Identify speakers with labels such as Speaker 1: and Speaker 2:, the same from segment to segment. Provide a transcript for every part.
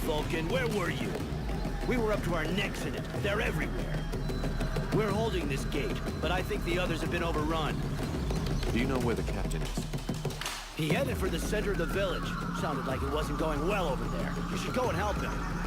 Speaker 1: Vulcan. Where were you? We were up to our necks in it. They're everywhere. We're holding this gate, but I think the others have been overrun.
Speaker 2: Do you know where the captain is?
Speaker 1: He headed for the center of the village. Sounded like it wasn't going well over there. You should go and help him.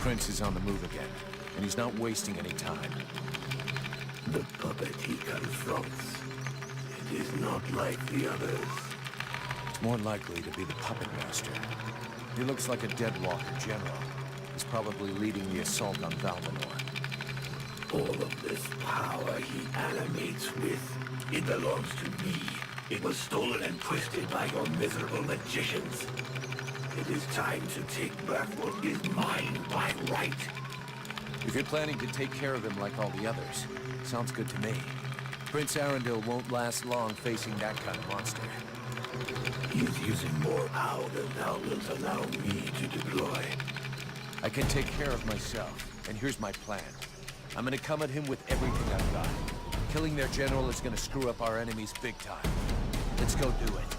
Speaker 2: Prince is on the move again, and he's not wasting any time.
Speaker 3: The puppet he confronts. It is not like the others.
Speaker 2: It's more likely to be the puppet master. He looks like a Deadwalker general. He's probably leading the assault on Valvanor.
Speaker 3: All of this power he animates with, it belongs to me. It was stolen and twisted by your miserable magicians. It is time to take back what is mine by right.
Speaker 2: If you're planning to take care of him like all the others, sounds good to me. Prince Arundel won't last long facing that kind of monster.
Speaker 3: He is using more power than thou wilt allow me to deploy.
Speaker 2: I can take care of myself, and here's my plan. I'm gonna come at him with everything I've got. Killing their general is gonna screw up our enemies big time. Let's go do it.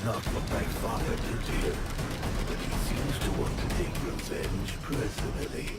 Speaker 3: not what my father did here, but he seems to want to take revenge personally.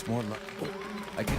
Speaker 2: More luck. I can...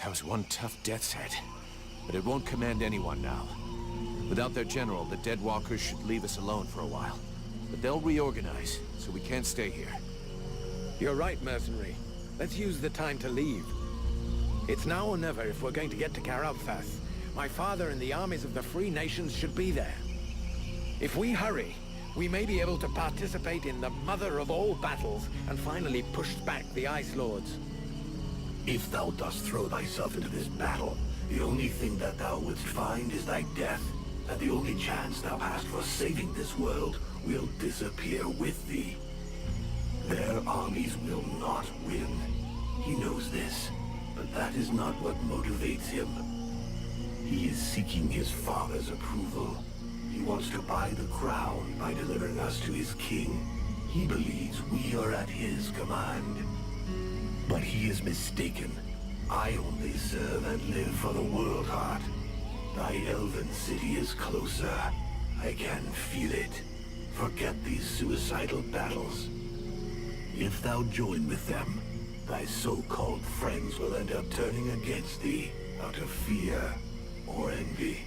Speaker 2: That was one tough death's head. But it won't command anyone now. Without their general, the Deadwalkers should leave us alone for a while. But they'll reorganize, so we can't stay here.
Speaker 4: You're right, mercenary. Let's use the time to leave. It's now or never if we're going to get to Karalthas. My father and the armies of the Free Nations should be there. If we hurry, we may be able to participate in the mother of all battles and finally push back the Ice Lords.
Speaker 3: If thou dost throw thyself into this battle, the only thing that thou wouldst find is thy death, and the only chance thou hast for saving this world will disappear with thee. Their armies will not win. He knows this, but that is not what motivates him. He is seeking his father's approval. He wants to buy the crown by delivering us to his king. He believes we are at his command. But he is mistaken. I only serve and live for the World Heart. Thy elven city is closer. I can feel it. Forget these suicidal battles. If thou join with them, thy so-called friends will end up turning against thee out of fear or envy.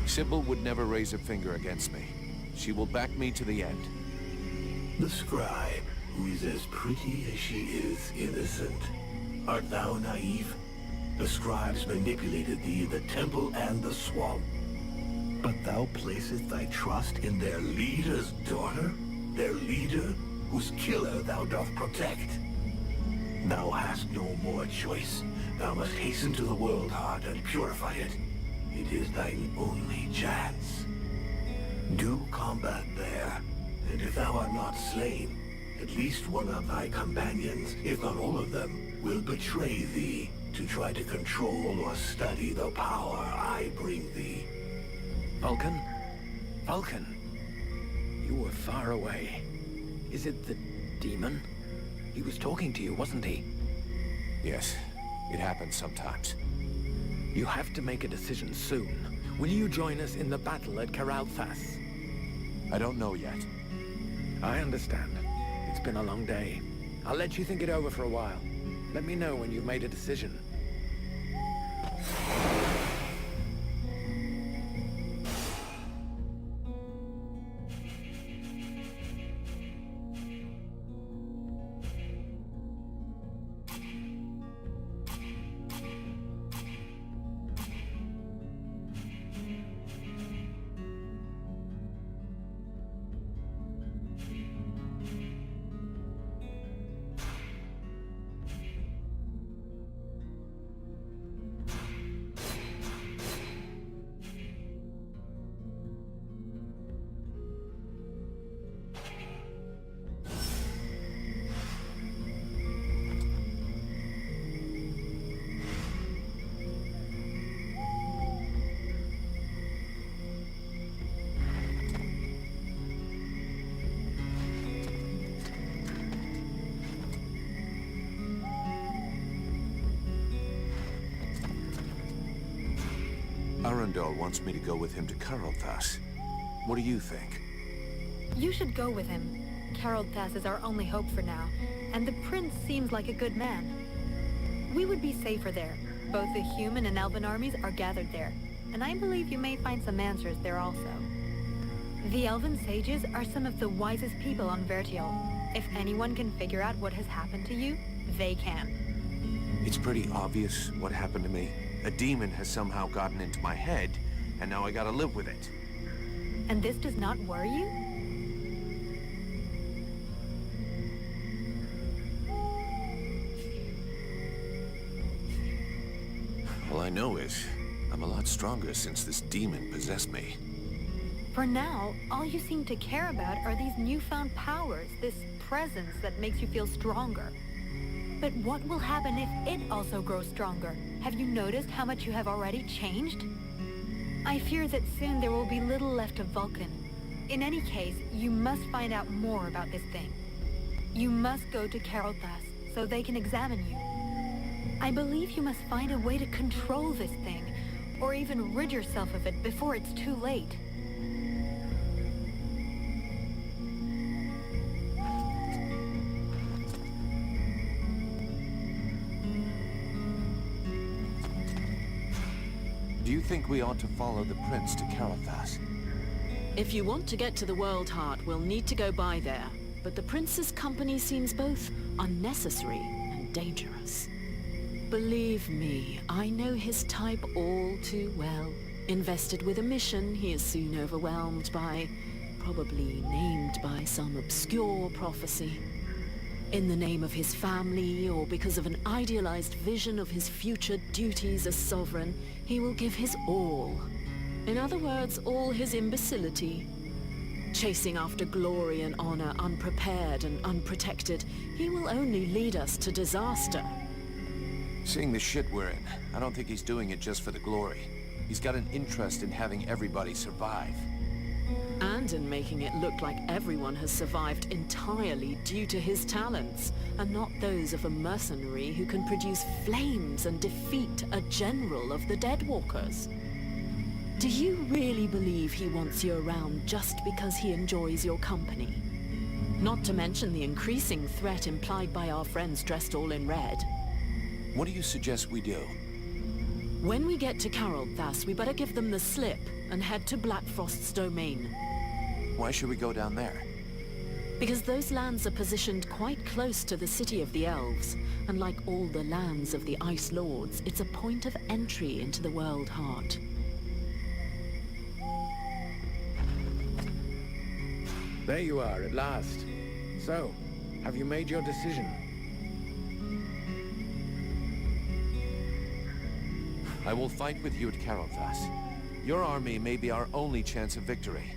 Speaker 2: Sybil would never raise a finger against me. She will back me to the end.
Speaker 3: The scribe, who is as pretty as she is innocent. Art thou naive? The scribes manipulated thee in the temple and the swamp. But thou placest thy trust in their leader's daughter? Their leader, whose killer thou doth protect? Thou hast no more choice. Thou must hasten to the World Heart and purify it. It is thine only chance. Do combat there, and if thou art not slain, at least one of thy companions, if not all of them, will betray thee to try to control or study the power I bring thee.
Speaker 4: Vulcan? Vulcan? You were far away. Is it the demon? He was talking to you, wasn't he?
Speaker 2: Yes, it happens sometimes.
Speaker 4: You have to make a decision soon. Will you join us in the battle at Karalthas?
Speaker 2: I don't know yet.
Speaker 4: I understand. It's been a long day. I'll let you think it over for a while. Let me know when you've made a decision.
Speaker 2: Arundel wants me to go with him to Karalthas. What do you think?
Speaker 5: You should go with him. Karalthas is our only hope for now, and the prince seems like a good man. We would be safer there. Both the human and elven armies are gathered there, and I believe you may find some answers there also. The elven sages are some of the wisest people on Vertial. If anyone can figure out what has happened to you, they can.
Speaker 2: It's pretty obvious what happened to me. A demon has somehow gotten into my head, and now I gotta live with it.
Speaker 5: And this does not worry you?
Speaker 2: All I know is, I'm a lot stronger since this demon possessed me.
Speaker 5: For now, all you seem to care about are these newfound powers, this presence that makes you feel stronger. But what will happen if it also grows stronger? Have you noticed how much you have already changed? I fear that soon there will be little left of Vulcan. In any case, you must find out more about this thing. You must go to Karalthas so they can examine you. I believe you must find a way to control this thing, or even rid yourself of it before it's too late.
Speaker 2: Do you think we ought to follow the prince to Carothas?
Speaker 6: If you want to get to the World Heart, we'll need to go by there. But the prince's company seems both unnecessary and dangerous. Believe me, I know his type all too well. Invested with a mission, he is soon overwhelmed by, probably named by some obscure prophecy. In the name of his family, or because of an idealized vision of his future duties as sovereign, he will give his all. In other words, all his imbecility. Chasing after glory and honor, unprepared and unprotected, he will only lead us to disaster.
Speaker 2: Seeing the shit we're in, I don't think he's doing it just for the glory. He's got an interest in having everybody survive.
Speaker 6: And in making it look like everyone has survived entirely due to his talents, and not those of a mercenary who can produce flames and defeat a general of the Deadwalkers. Do you really believe he wants you around just because he enjoys your company? Not to mention the increasing threat implied by our friends dressed all in red.
Speaker 2: What do you suggest we do?
Speaker 6: When we get to Carothas, we better give them the slip and head to Blackfrost's domain.
Speaker 2: Why should we go down there?
Speaker 6: Because those lands are positioned quite close to the city of the elves, and like all the lands of the Ice Lords, it's a point of entry into the World Heart.
Speaker 4: There you are, at last. So, have you made your decision?
Speaker 2: I will fight with you at Carothas. Your army may be our only chance of victory.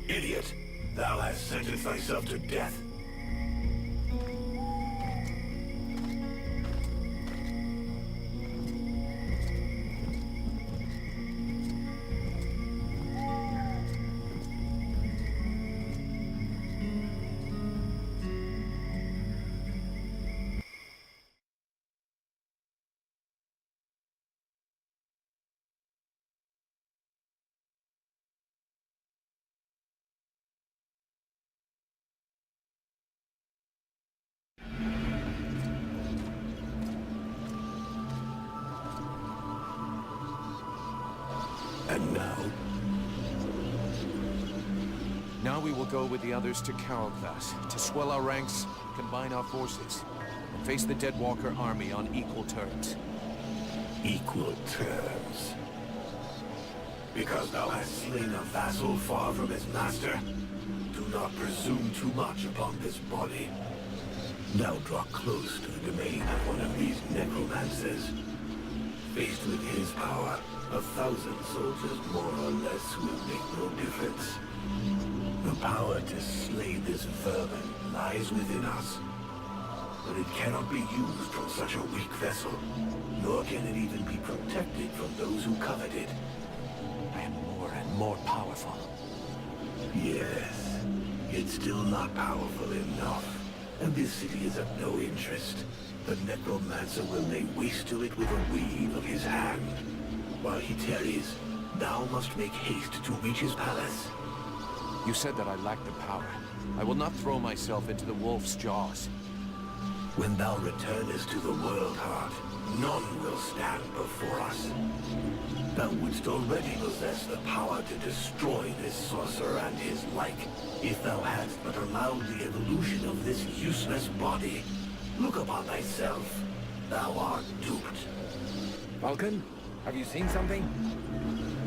Speaker 3: Idiot! Thou hast sentenced thyself to death. And now?
Speaker 2: Now we will go with the others to Carothas, to swell our ranks, combine our forces, and face the Deadwalker army on equal terms.
Speaker 3: Equal terms. Because thou hast slain a vassal far from his master, do not presume too much upon this body. Now draw close to the domain of one of these necromancers. Faced with his power, 1,000 soldiers more or less will make no difference. The power to slay this vermin lies within us. But it cannot be used from such a weak vessel, nor can it even be protected from those who covet it.
Speaker 2: I am more and more powerful.
Speaker 3: Yes, it's still not powerful enough, and this city is of no interest. The necromancer will lay waste to it with a wave of his hand. While he tarries, thou must make haste to reach his palace.
Speaker 2: You said that I lack the power. I will not throw myself into the wolf's jaws.
Speaker 3: When thou returnest to the World Heart, none will stand before us. Thou wouldst already possess the power to destroy this sorcerer and his like, if thou hadst but allowed the evolution of this useless body. Look upon thyself. Thou art duped.
Speaker 4: Vulcan, have you seen something?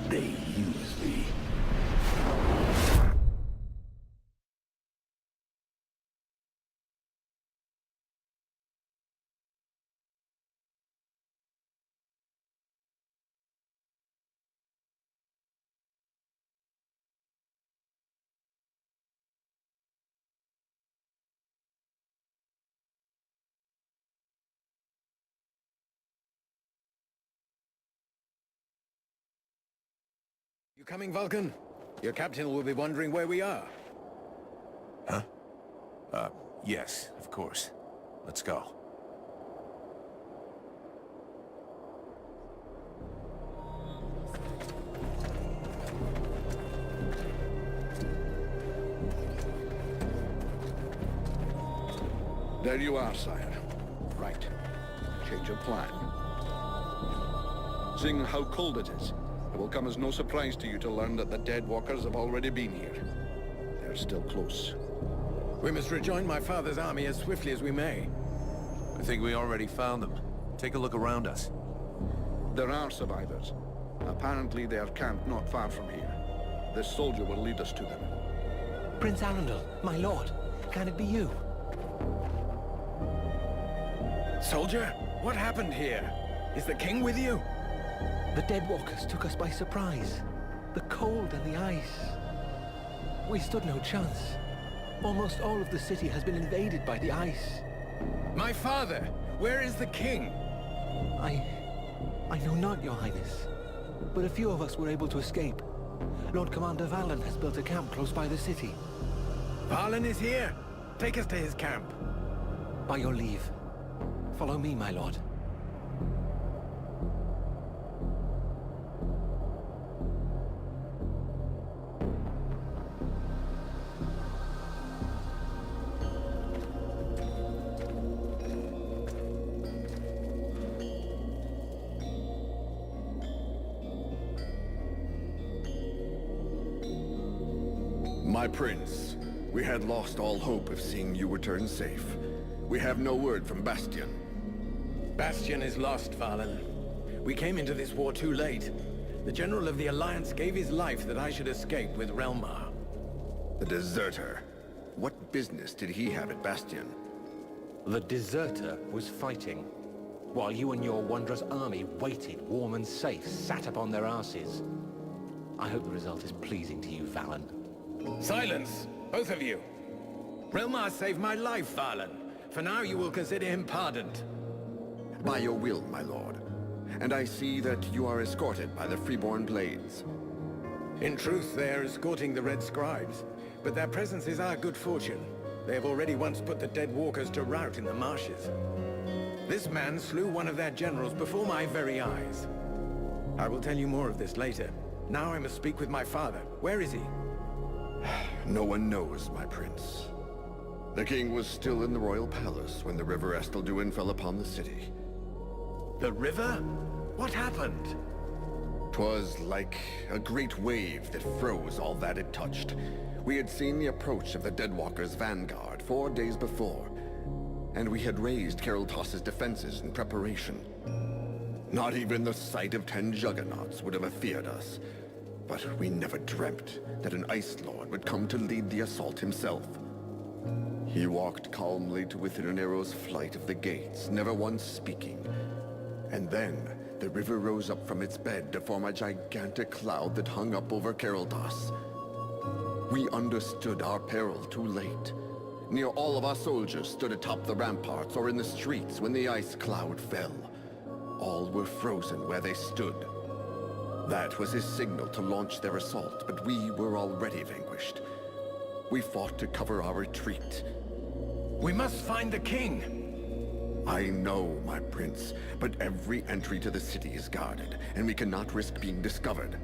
Speaker 3: They use thee.
Speaker 4: You coming, Vulcan? Your captain will be wondering where we are.
Speaker 2: Huh? Yes, of course. Let's go.
Speaker 7: There you are, sire. Right. Change of plan. Seeing how cold it is, it will come as no surprise to you to learn that the Deadwalkers have already been here. They're still close.
Speaker 4: We must rejoin my father's army as swiftly as we may.
Speaker 2: I think we already found them. Take a look around us.
Speaker 7: There are survivors. Apparently they are camped not far from here. This soldier will lead us to them.
Speaker 8: Prince Arundel, my lord, can it be you?
Speaker 4: Soldier, what happened here? Is the king with you?
Speaker 8: The Deadwalkers took us by surprise. The cold and the ice. We stood no chance. Almost all of the city has been invaded by the ice.
Speaker 4: My father, where is the king?
Speaker 8: I know not, your highness. But a few of us were able to escape. Lord Commander Valen has built a camp close by the city.
Speaker 4: Valen is here. Take us to his camp.
Speaker 8: By your leave. Follow me, my lord.
Speaker 9: My prince, we had lost all hope of seeing you return safe. We have no word from Bastion.
Speaker 4: Bastion is lost, Valen. We came into this war too late. The General of the Alliance gave his life that I should escape with Relmar.
Speaker 9: The deserter. What business did he have at Bastion?
Speaker 8: The deserter was fighting, while you and your wondrous army waited warm and safe, sat upon their asses. I hope the result is pleasing to you, Valen.
Speaker 4: Silence, both of you. Relmar saved my life, Valen. For now, you will consider him pardoned.
Speaker 9: By your will, my lord. And I see that you are escorted by the Freeborn Blades.
Speaker 4: In truth, they are escorting the Red Scribes, but their presence is our good fortune. They have already once put the Deadwalkers to rout in the marshes. This man slew one of their generals before my very eyes. I will tell you more of this later. Now I must speak with my father. Where is he?
Speaker 9: No one knows, my prince. The king was still in the royal palace when the river Estelduin fell upon the city.
Speaker 4: The river? What happened?
Speaker 9: 'Twas like a great wave that froze all that it touched. We had seen the approach of the Deadwalkers' vanguard 4 days before, and we had raised Kariltos' defenses in preparation. Not even the sight of 10 juggernauts would have feared us. But we never dreamt that an Ice Lord would come to lead the assault himself. He walked calmly to within an arrow's flight of the gates, never once speaking. And then, the river rose up from its bed to form a gigantic cloud that hung up over Kariltos. We understood our peril too late. Near all of our soldiers stood atop the ramparts or in the streets when the ice cloud fell. All were frozen where they stood. That was his signal to launch their assault, but we were already vanquished. We fought to cover our retreat.
Speaker 4: We must find the king!
Speaker 9: I know, my prince, but every entry to the city is guarded, and we cannot risk being discovered.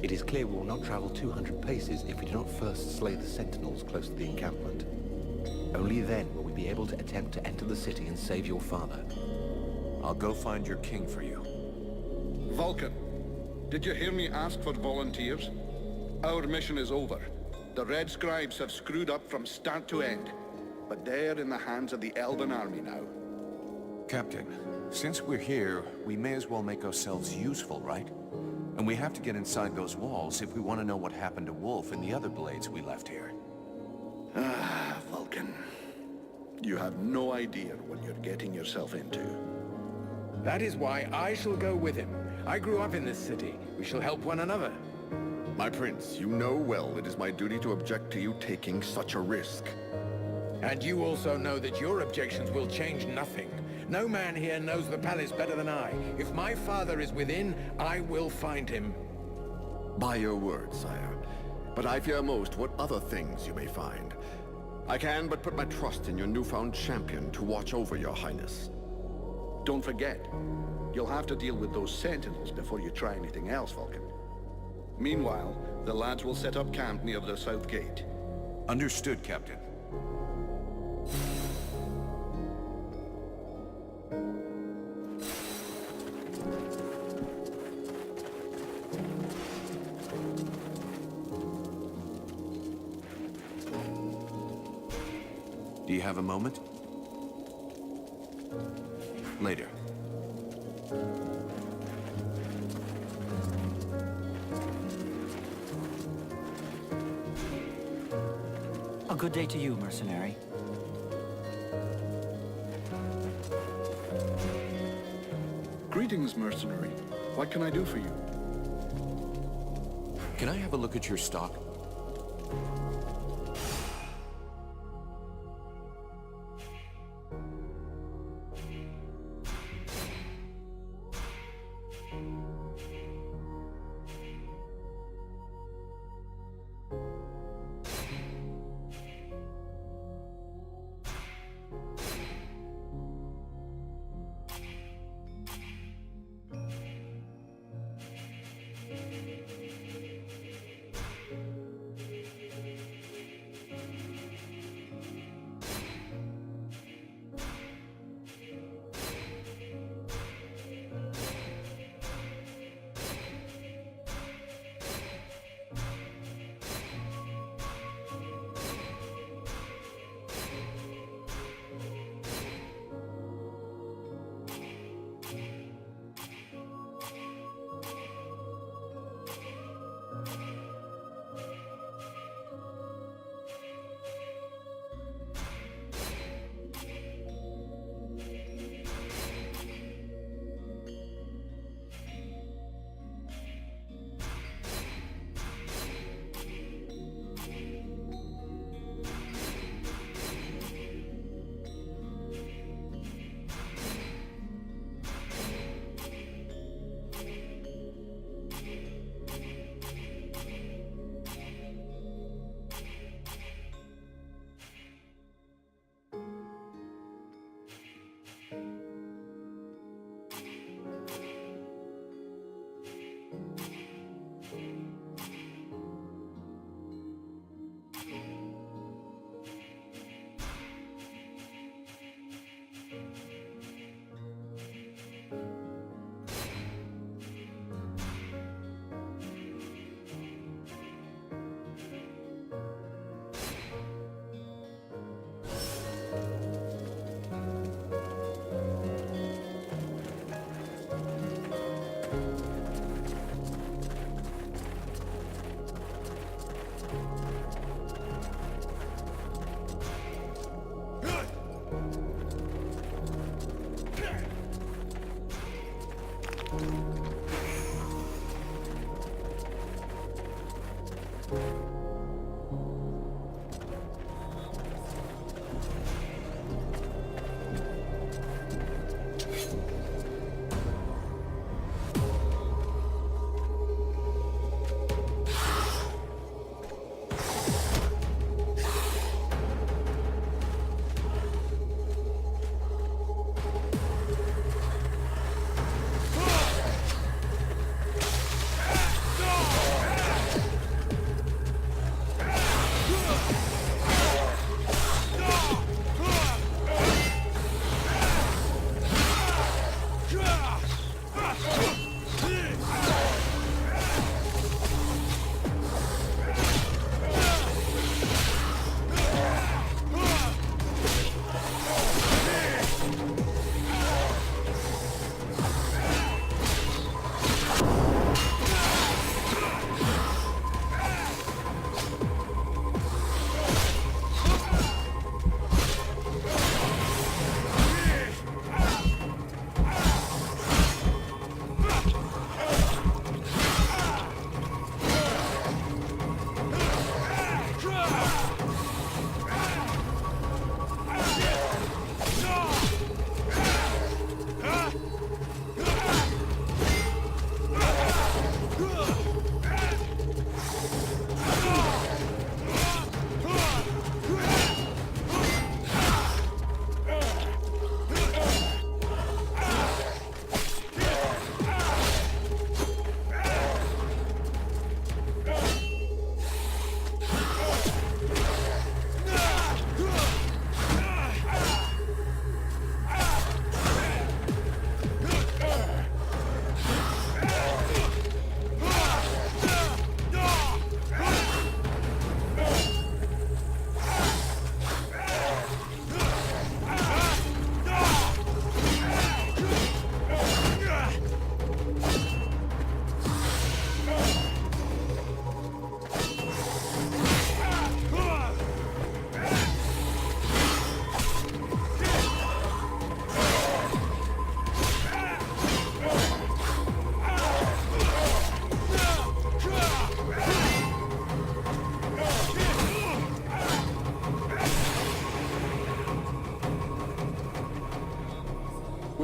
Speaker 8: It is clear we will not travel 200 paces if we do not first slay the sentinels close to the encampment. Only then will we be able to attempt to enter the city and save your father.
Speaker 2: I'll go find your king for you.
Speaker 7: Vulcan, did you hear me ask for volunteers? Our mission is over. The Red Scribes have screwed up from start to end. But they're in the hands of the Elven army now.
Speaker 2: Captain, since we're here, we may as well make ourselves useful, right? And we have to get inside those walls if we want to know what happened to Wolf and the other blades we left here.
Speaker 7: Ah, Vulcan. You have no idea what you're getting yourself into.
Speaker 4: That is why I shall go with him. I grew up in this city. We shall help one another.
Speaker 9: My prince, you know well it is my duty to object to you taking such a risk.
Speaker 4: And you also know that your objections will change nothing. No man here knows the palace better than I. If my father is within, I will find him.
Speaker 9: By your word, sire. But I fear most what other things you may find. I can but put my trust in your newfound champion to watch over your highness.
Speaker 7: Don't forget, you'll have to deal with those sentinels before you try anything else, Vulcan. Meanwhile, the lads will set up camp near the south gate.
Speaker 2: Understood, Captain. Do you have a moment? Later.
Speaker 1: A good day to you, mercenary.
Speaker 7: Greetings, mercenary. What can I do for you?
Speaker 2: Can I have a look at your stock?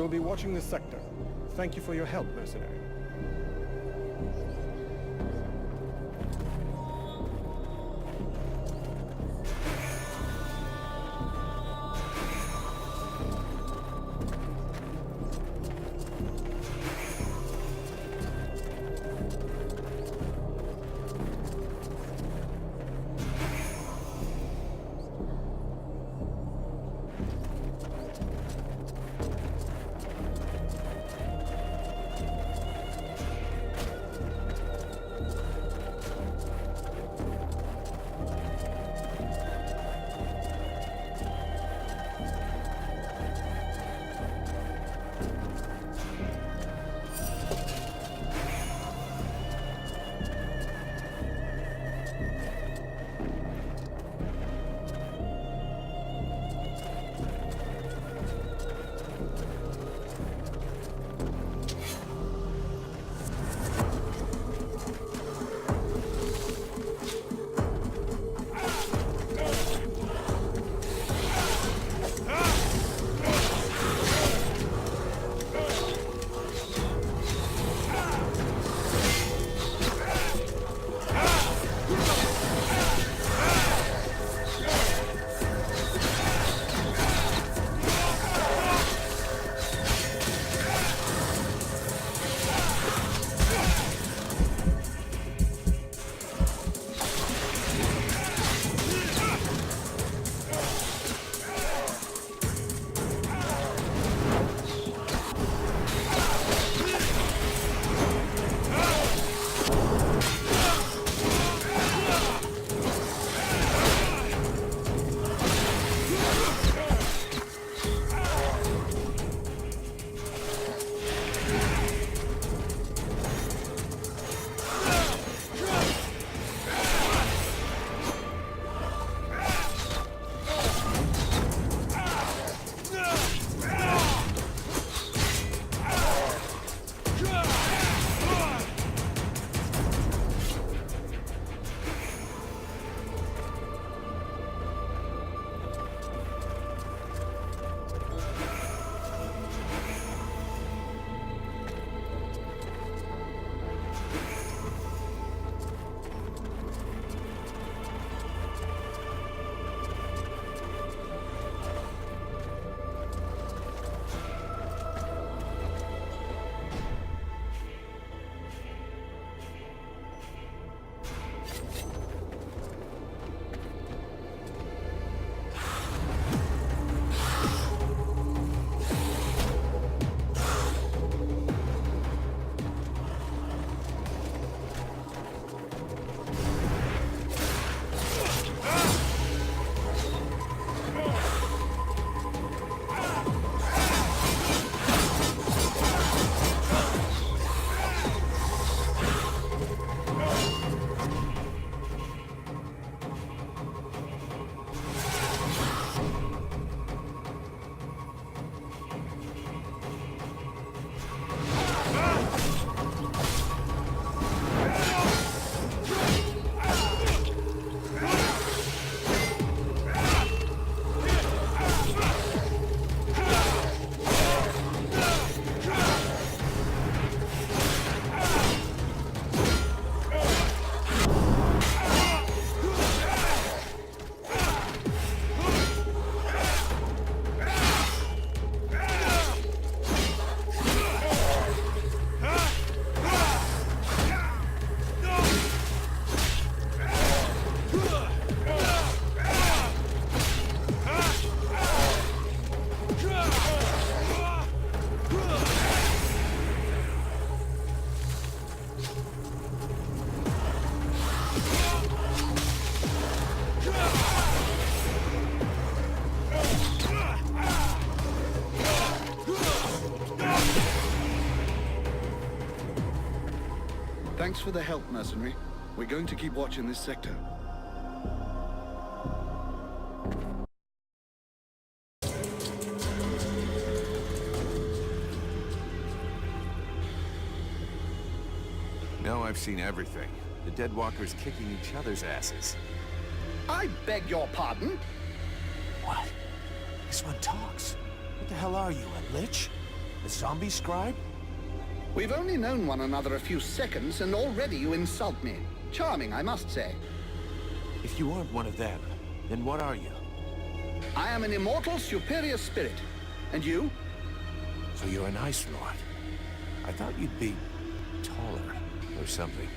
Speaker 10: will be watching this sector. Thank you for your help, mercenary.
Speaker 7: Thanks for the help, mercenary. We're going to keep watching this sector.
Speaker 2: Now I've seen everything. The Deadwalkers kicking each other's asses.
Speaker 7: I beg your pardon?
Speaker 1: What? This one talks. What the hell are you, a lich?
Speaker 2: The zombie scribe?
Speaker 7: We've only known one another a few seconds, and already you insult me. Charming, I must say.
Speaker 2: If you aren't one of them, then what are you?
Speaker 7: I am an immortal superior spirit. And you?
Speaker 2: So you're an Ice Lord. I thought you'd be taller or something.